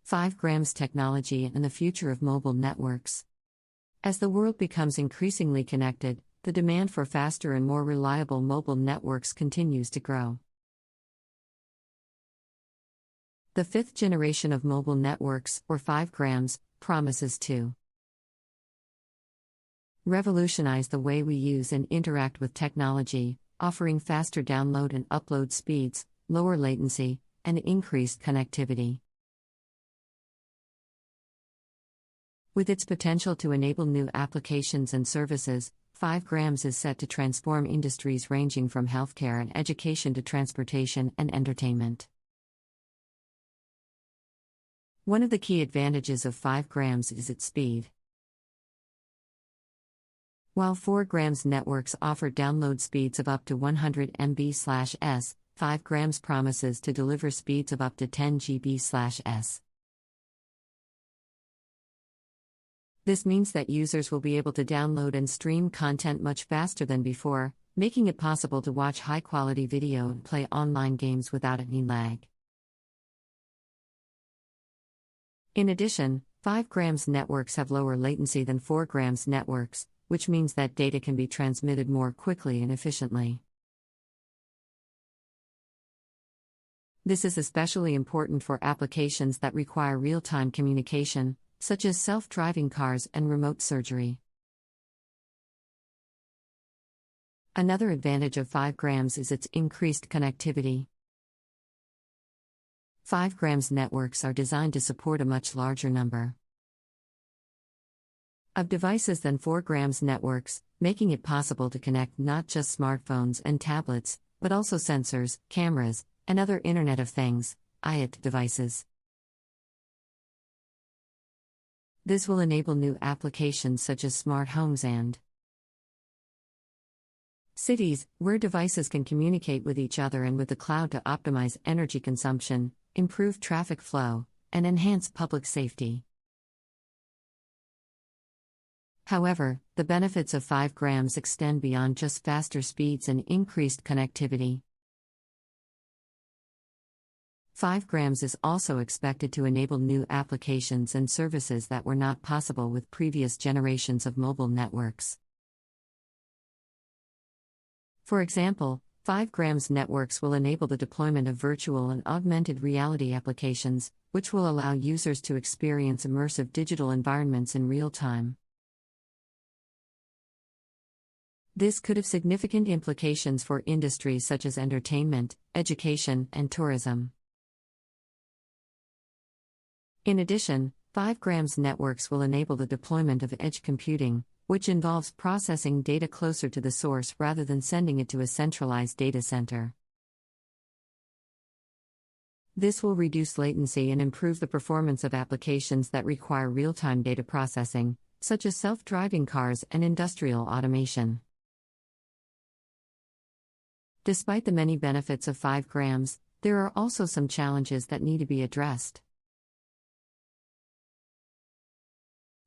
5 grams technology and the future of mobile networks. As the world becomes increasingly connected, the demand for faster and more reliable mobile networks continues to grow. The fifth generation of mobile networks, or 5 grams, promises to revolutionize the way we use and interact with technology, offering faster download and upload speeds, lower latency, and increased connectivity. With its potential to enable new applications and services, 5 grams is set to transform industries ranging from healthcare and education to transportation and entertainment. One of the key advantages of 5 grams is its speed. While 4 grams networks offer download speeds of up to 100 MB/s, 5 grams promises to deliver speeds of up to 10 GB/s. This means that users will be able to download and stream content much faster than before, making it possible to watch high-quality video and play online games without any lag. In addition, 5 grams networks have lower latency than 4 grams networks, which means that data can be transmitted more quickly and efficiently. This is especially important for applications that require real-time communication, such as self-driving cars and remote surgery. Another advantage of 5 grams is its increased connectivity. 5 grams networks are designed to support a much larger number of devices than 4 grams networks, making it possible to connect not just smartphones and tablets, but also sensors, cameras, and other Internet of Things, IoT devices. This will enable new applications such as smart homes and cities, where devices can communicate with each other and with the cloud to optimize energy consumption, improve traffic flow, and enhance public safety. However, the benefits of 5 grams extend beyond just faster speeds and increased connectivity. 5 grams is also expected to enable new applications and services that were not possible with previous generations of mobile networks. For example, 5 grams networks will enable the deployment of virtual and augmented reality applications, which will allow users to experience immersive digital environments in real time. This could have significant implications for industries such as entertainment, education, and tourism. In addition, 5 grams networks will enable the deployment of edge computing, which involves processing data closer to the source rather than sending it to a centralized data center. This will reduce latency and improve the performance of applications that require real-time data processing, such as self-driving cars and industrial automation. Despite the many benefits of 5 grams, there are also some challenges that need to be addressed.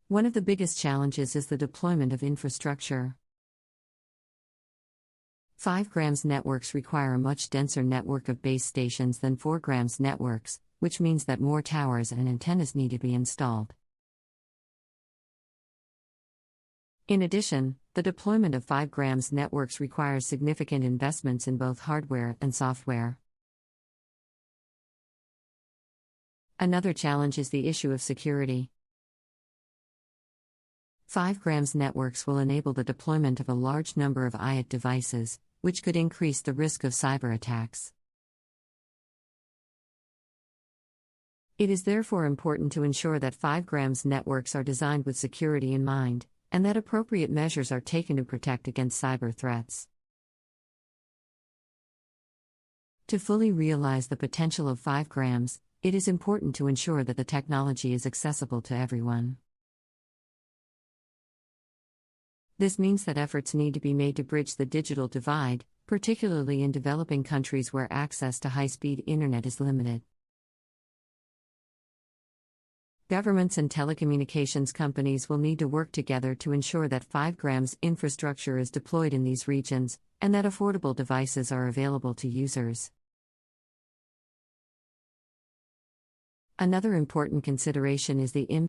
One of the biggest challenges is the deployment of infrastructure. 5 grams networks require a much denser network of base stations than 4 grams networks, which means that more towers and antennas need to be installed. In addition, the deployment of 5 grams networks requires significant investments in both hardware and software. Another challenge is the issue of security. 5 grams networks will enable the deployment of a large number of IoT devices, which could increase the risk of cyber attacks. It is therefore important to ensure that 5 grams networks are designed with security in mind, and that appropriate measures are taken to protect against cyber threats. To fully realize the potential of 5 grams, it is important to ensure that the technology is accessible to everyone. This means that efforts need to be made to bridge the digital divide, particularly in developing countries where access to high-speed internet is limited. Governments and telecommunications companies will need to work together to ensure that 5 grams infrastructure is deployed in these regions, and that affordable devices are available to users. Another important consideration is the